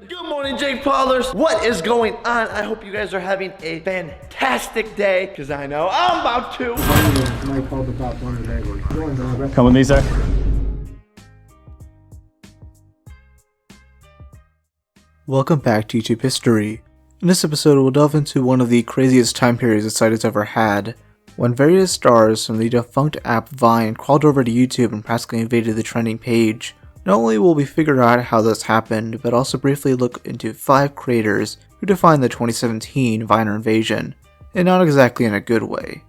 Good morning, Jake Paulers. What is going on? I hope you guys are having a fantastic day, because I know I'm about to. Come with me, sir. Welcome back to YouTube history. In this episode, we'll delve into one of the craziest time periods the site has ever had, when various stars from the defunct app Vine crawled over to YouTube and practically invaded the trending page. Not only will we figure out how this happened, but also briefly look into 5 creators who defined the 2017 Viner invasion, and not exactly in a good way.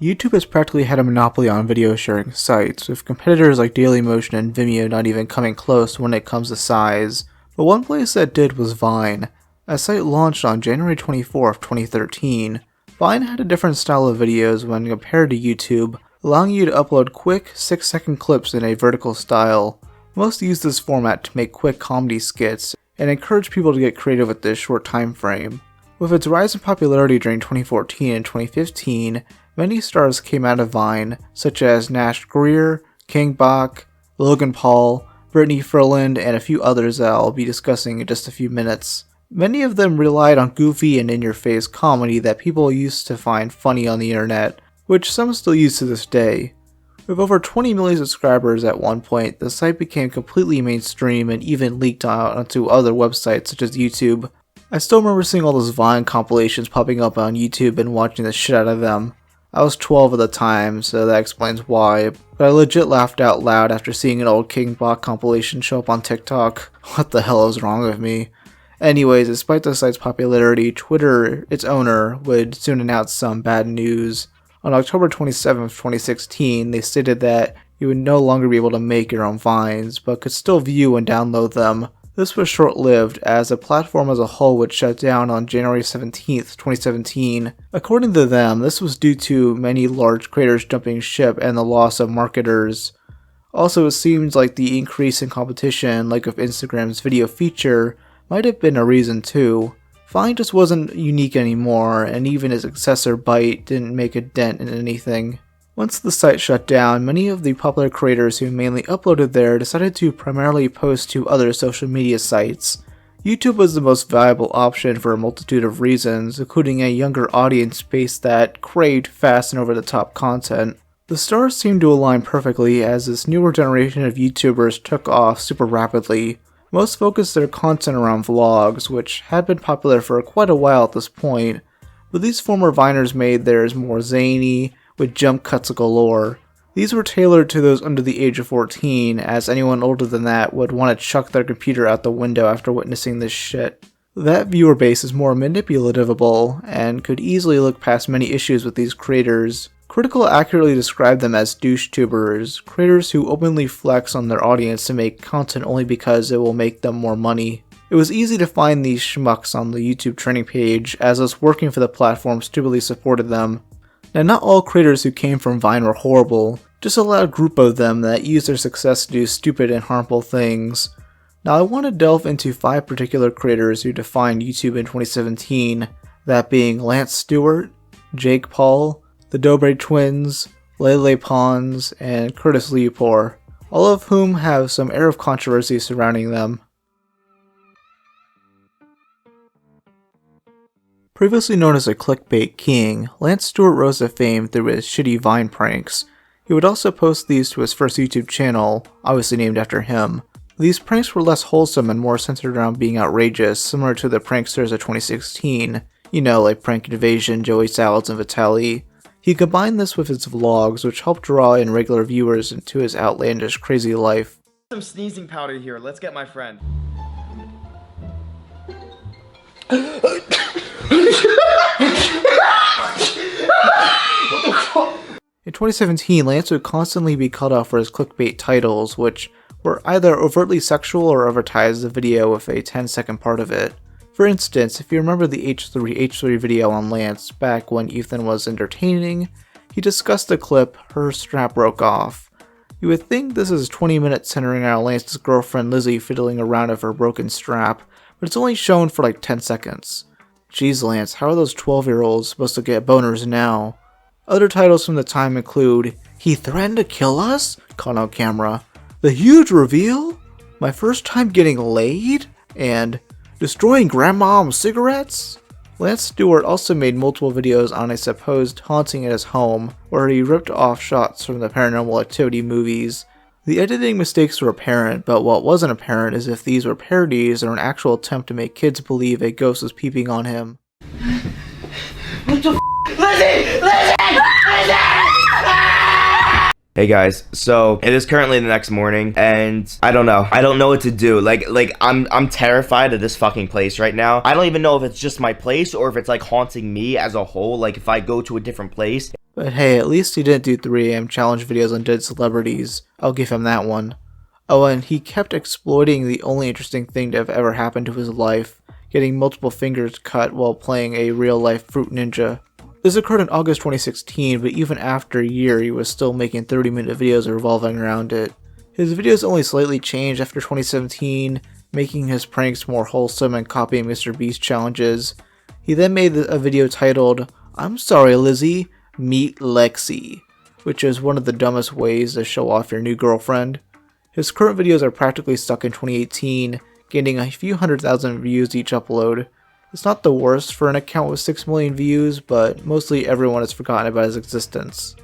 YouTube has practically had a monopoly on video sharing sites, with competitors like Dailymotion and Vimeo not even coming close when it comes to size. But one place that did was Vine. A site launched on January 24th, 2013. Vine had a different style of videos when compared to YouTube, allowing you to upload quick 6-second clips in a vertical style. Most use this format to make quick comedy skits and encourage people to get creative with this short time frame. With its rise in popularity during 2014 and 2015, many stars came out of Vine, such as Nash Greer, King Bach, Logan Paul, Brittany Ferland, and a few others that I'll be discussing in just a few minutes. Many of them relied on goofy and in-your-face comedy that people used to find funny on the internet, which some still use to this day. With over 20 million subscribers at one point, the site became completely mainstream and even leaked out onto other websites such as YouTube. I still remember seeing all those Vine compilations popping up on YouTube and watching the shit out of them. I was 12 at the time, so that explains why, but I legit laughed out loud after seeing an old King Bach compilation show up on TikTok. What the hell is wrong with me? Anyways, despite the site's popularity, Twitter, its owner, would soon announce some bad news. On October 27, 2016, they stated that you would no longer be able to make your own Vines, but could still view and download them. This was short-lived, as the platform as a whole would shut down on January 17, 2017. According to them, this was due to many large creators jumping ship and the loss of marketers. Also, it seems like the increase in competition, like with Instagram's video feature, might have been a reason too. Vine just wasn't unique anymore, and even its successor Byte didn't make a dent in anything. Once the site shut down, many of the popular creators who mainly uploaded there decided to primarily post to other social media sites. YouTube was the most viable option for a multitude of reasons, including a younger audience base that craved fast and over-the-top content. The stars seemed to align perfectly as this newer generation of YouTubers took off super rapidly. Most focused their content around vlogs, which had been popular for quite a while at this point, but these former Viners made theirs more zany, with jump cuts galore. These were tailored to those under the age of 14, as anyone older than that would want to chuck their computer out the window after witnessing this shit. That viewer base is more manipulative and could easily look past many issues with these creators. Critical accurately described them as douche tubers, creators who openly flex on their audience to make content only because it will make them more money. It was easy to find these schmucks on the YouTube trending page, as us working for the platform stupidly supported them. Now, not all creators who came from Vine were horrible, just a loud group of them that used their success to do stupid and harmful things. Now, I want to delve into 5 particular creators who defined YouTube in 2017, that being Lance Stewart, Jake Paul, the Dobre Twins, Lele Pons, and Curtis Lepore, all of whom have some air of controversy surrounding them. Previously known as a clickbait king, Lance Stewart rose to fame through his shitty Vine pranks. He would also post these to his first YouTube channel, obviously named after him. These pranks were less wholesome and more centered around being outrageous, similar to the pranksters of 2016, like Prank Invasion, Joey Salads, and Vitaly. He combined this with his vlogs, which helped draw in regular viewers into his outlandish, crazy life. Some sneezing powder here. Let's get my friend. In 2017, Lance would constantly be called out for his clickbait titles, which were either overtly sexual or advertised the video with a 10-second part of it. For instance, if you remember the H3 video on Lance back when Ethan was entertaining, he discussed the clip, "Her strap broke off." You would think this is 20 minutes centering around Lance's girlfriend Lizzie fiddling around with her broken strap, but it's only shown for like 10 seconds. Jeez, Lance, how are those 12-year-olds supposed to get boners now? Other titles from the time include He Threatened to Kill Us? Caught on Camera, The Huge Reveal? My First Time Getting Laid? And Destroying Grandmom's Cigarettes? Lance Stewart also made multiple videos on a supposed haunting at his home, where he ripped off shots from the Paranormal Activity movies. The editing mistakes were apparent, but what wasn't apparent is if these were parodies or an actual attempt to make kids believe a ghost was peeping on him. What the f? Lizzie! Lizzie! Lizzie! Hey guys, so it is currently the next morning, and I don't know what to do. Like I'm terrified of this fucking place right now. I don't even know if it's just my place or if it's like haunting me as a whole, like if I go to a different place. But hey, at least he didn't do 3 AM challenge videos on dead celebrities. I'll give him that one. Oh, and he kept exploiting the only interesting thing to have ever happened to his life, getting multiple fingers cut while playing a real-life Fruit Ninja. This occurred in August 2016, but even after a year, he was still making 30-minute videos revolving around it. His videos only slightly changed after 2017, making his pranks more wholesome and copying Mr. Beast challenges. He then made a video titled, I'm Sorry Lizzie, Meet Lexi, which is one of the dumbest ways to show off your new girlfriend. His current videos are practically stuck in 2018, gaining a few 100,000 views each upload. It's not the worst for an account with 6 million views, but mostly everyone has forgotten about his existence.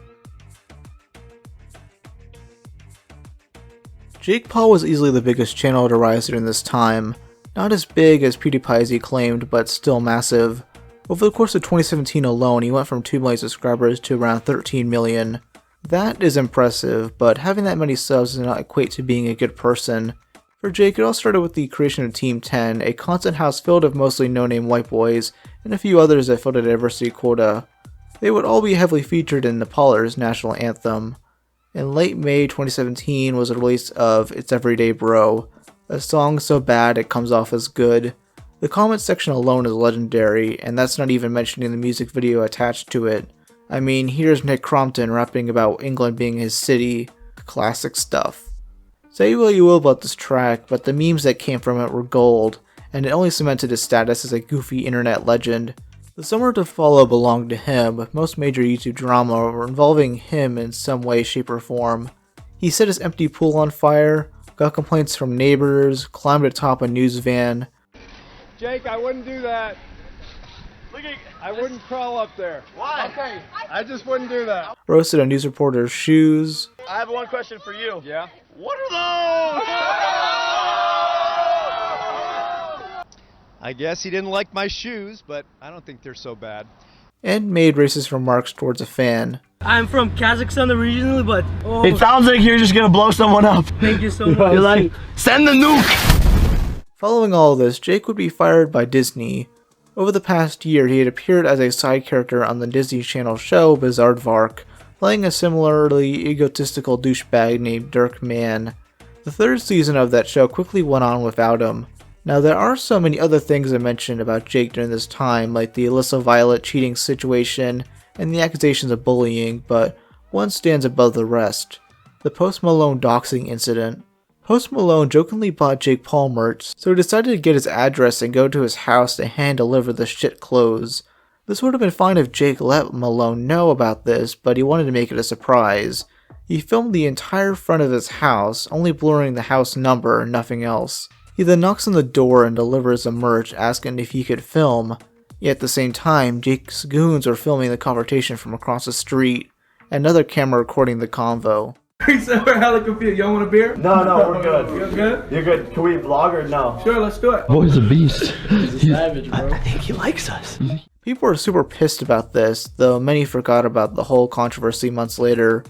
Jake Paul was easily the biggest channel to rise during this time. Not as big as PewDiePie as he claimed, but still massive. Over the course of 2017 alone, he went from 2 million subscribers to around 13 million. That is impressive, but having that many subs does not equate to being a good person. For Jake, it all started with the creation of Team 10, a content house filled of mostly no-name white boys, and a few others that filled a diversity quota. They would all be heavily featured in Nepal's national anthem. In late May 2017 was the release of It's Everyday Bro, a song so bad it comes off as good. The comment section alone is legendary, and that's not even mentioning the music video attached to it. I mean, here's Nick Crompton rapping about England being his city. Classic stuff. Say what you will about this track, but the memes that came from it were gold, and it only cemented his status as a goofy internet legend. The summer to follow belonged to him, with most major YouTube drama were involving him in some way, shape, or form. He set his empty pool on fire, got complaints from neighbors, climbed atop a news van. Jake, I wouldn't do that. I wouldn't crawl up there. Why? Okay. I just wouldn't do that. Roasted a news reporter's shoes. I have one question for you. Yeah? What are those? I guess he didn't like my shoes, but I don't think they're so bad. And made racist remarks towards a fan. I'm from Kazakhstan originally, but It sounds like you're just gonna blow someone up. thank you so much. You're like, send the nuke! Following all of this, Jake would be fired by Disney. Over the past year, he had appeared as a side character on the Disney Channel show Bizaardvark, playing a similarly egotistical douchebag named Dirk Mann. The 3rd season of that show quickly went on without him. Now, there are so many other things I mentioned about Jake during this time, like the Alyssa Violet cheating situation and the accusations of bullying, but one stands above the rest: the Post Malone doxing incident. Post Malone jokingly bought Jake Paul merch, so he decided to get his address and go to his house to hand-deliver the shit clothes. This would have been fine if Jake let Malone know about this, but he wanted to make it a surprise. He filmed the entire front of his house, only blurring the house number and nothing else. He then knocks on the door and delivers the merch, asking if he could film. Yet at the same time, Jake's goons are filming the confrontation from across the street, and another camera recording the convo. So we're hella confused. Y'all want a beer? No, we're good. You're good? You're good. Can we vlog or no? Sure, let's do it. Boy's a beast. I think he likes us. People are super pissed about this, though many forgot about the whole controversy months later.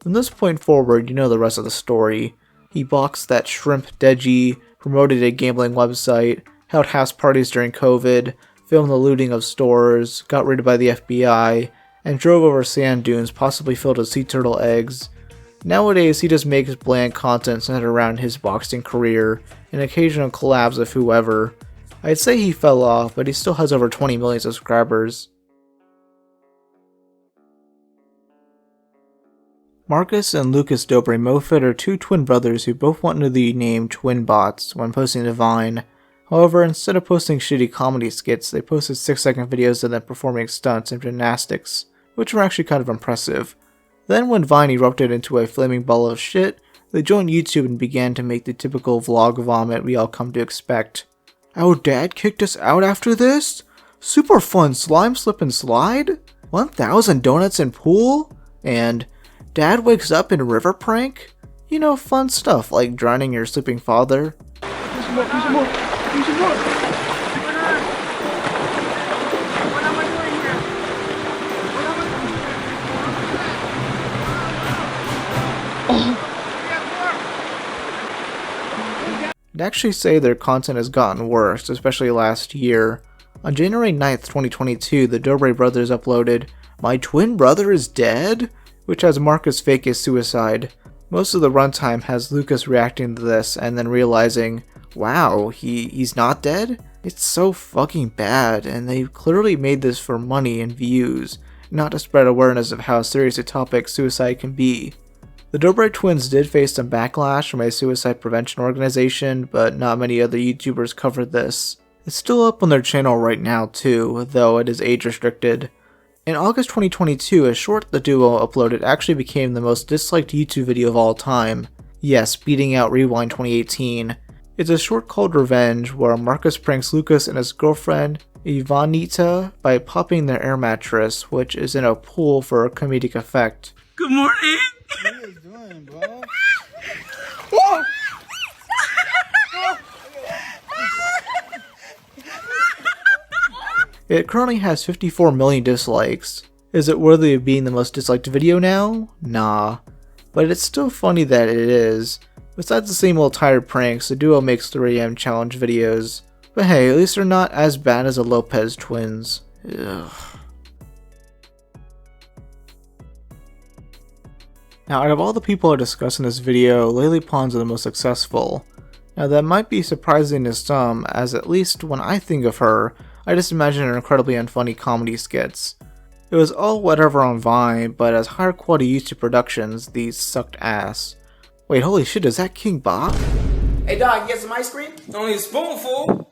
From this point forward, you know the rest of the story. He boxed that shrimp Deji, promoted a gambling website, held house parties during COVID, filmed the looting of stores, got raided by the FBI, and drove over sand dunes possibly filled with sea turtle eggs. Nowadays, he just makes bland content centered around his boxing career and occasional collabs with whoever. I'd say he fell off, but he still has over 20 million subscribers. Marcus and Lucas Dobre Moffitt are 2 twin brothers who both went under the name Twin Bots when posting to Vine. However, instead of posting shitty comedy skits, they posted 6-second videos of them performing stunts and gymnastics. which were actually kind of impressive. Then when Vine erupted into a flaming ball of shit, they joined YouTube and began to make the typical vlog vomit we all come to expect. Our dad kicked us out after this? Super fun slime slip and slide? 1,000 donuts in pool? And dad wakes up in river prank? You know, fun stuff like drowning your sleeping father. I'd actually say their content has gotten worse, especially last year. On January 9th, 2022, the Dobre brothers uploaded "My twin brother is dead?", which has Marcus fake his suicide. Most of the runtime has Lucas reacting to this and then realizing, wow, he's not dead? It's so fucking bad, and they clearly made this for money and views, not to spread awareness of how serious a topic suicide can be. The Dobre Twins did face some backlash from a suicide prevention organization, but not many other YouTubers covered this. It's still up on their channel right now too, though it is age restricted. In August 2022, a short the duo uploaded actually became the most disliked YouTube video of all time. Yes, beating out Rewind 2018. It's a short called Revenge, where Marcus pranks Lucas and his girlfriend, Ivanita, by popping their air mattress, which is in a pool for comedic effect. Good morning. What are you doing, bro? It currently has 54 million dislikes. Is it worthy of being the most disliked video now? Nah. But it's still funny that it is. Besides the same old tired pranks, the duo makes 3 AM challenge videos. But hey, at least they're not as bad as the Lopez twins. Ugh. Now, out of all the people I discussed in this video, Lele Pons are the most successful. Now that might be surprising to some, as at least when I think of her, I just imagine her incredibly unfunny comedy skits. It was all whatever on Vine, but as higher quality YouTube productions, these sucked ass. Wait, holy shit, is that King Bob? Hey, dog, get some ice cream? Only a spoonful.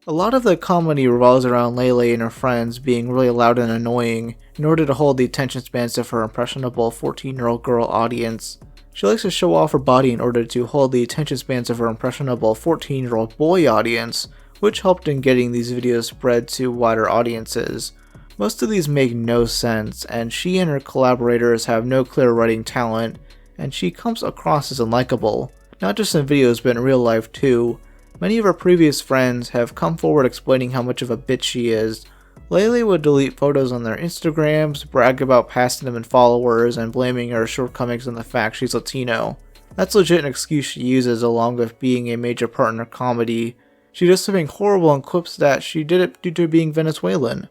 A lot of the comedy revolves around Lele and her friends being really loud and annoying in order to hold the attention spans of her impressionable 14-year-old girl audience. She likes to show off her body in order to hold the attention spans of her impressionable 14-year-old boy audience, which helped in getting these videos spread to wider audiences. Most of these make no sense, and she and her collaborators have no clear writing talent, and she comes across as unlikable, not just in videos but in real life too. Many of her previous friends have come forward explaining how much of a bitch she is. Lele would delete photos on their Instagrams, brag about passing them in followers, and blaming her shortcomings on the fact she's Latino. That's legit an excuse she uses along with being a major part in her comedy. She does something horrible and quips that she did it due to being Venezuelan.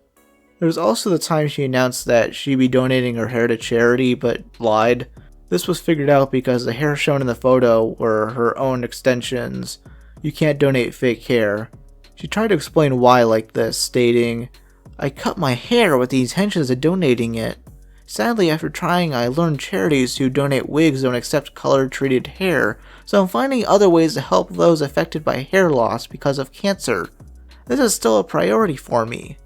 There was also the time she announced that she'd be donating her hair to charity, but lied. This was figured out because the hair shown in the photo were her own extensions. You can't donate fake hair. She tried to explain why like this, stating, "I cut my hair with the intentions of donating it. Sadly, after trying, I learned charities who donate wigs don't accept color-treated hair, so I'm finding other ways to help those affected by hair loss because of cancer. This is still a priority for me."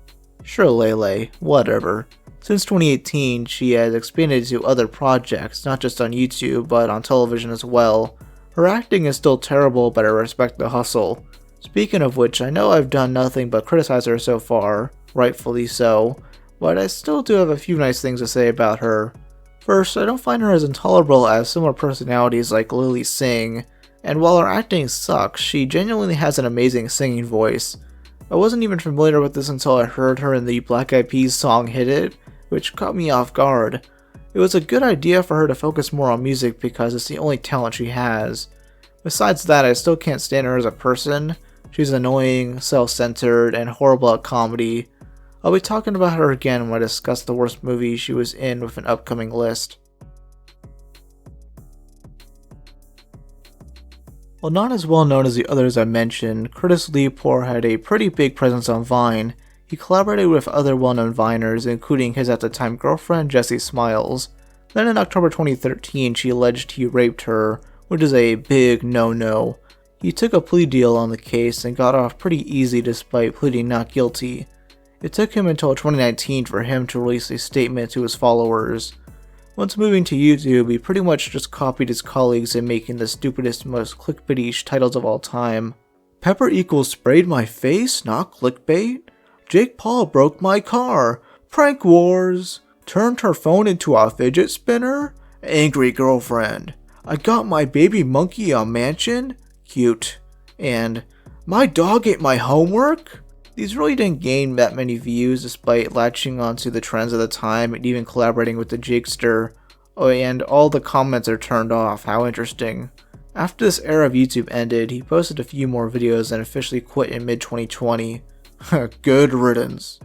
Sure, Lele, whatever. Since 2018, she has expanded to other projects, not just on YouTube, but on television as well. Her acting is still terrible, but I respect the hustle. Speaking of which, I know I've done nothing but criticize her so far, rightfully so, but I still do have a few nice things to say about her. First, I don't find her as intolerable as similar personalities like Lily Singh, and while her acting sucks, she genuinely has an amazing singing voice. I wasn't even familiar with this until I heard her in the Black Eyed Peas song Hit It, which caught me off guard. It was a good idea for her to focus more on music because it's the only talent she has. Besides that, I still can't stand her as a person. She's annoying, self-centered, and horrible at comedy. I'll be talking about her again when I discuss the worst movie she was in with an upcoming list. While not as well known as the others I mentioned, Curtis Lepore had a pretty big presence on Vine. He collaborated with other well-known Viners, including his at the time girlfriend, Jessie Smiles. Then in October 2013, she alleged he raped her, which is a big no-no. He took a plea deal on the case and got off pretty easy despite pleading not guilty. It took him until 2019 for him to release a statement to his followers. Once moving to YouTube, he pretty much just copied his colleagues in making the stupidest, most clickbait titles of all time. Pepper equals sprayed my face, not clickbait. Jake Paul broke my car. Prank wars. Turned her phone into a fidget spinner. Angry girlfriend. I got my baby monkey a mansion. Cute. And my dog ate my homework? These really didn't gain that many views despite latching onto the trends of the time and even collaborating with the Jakester. Oh, and all the comments are turned off. How interesting. After this era of YouTube ended, he posted a few more videos and officially quit in mid-2020. Good riddance.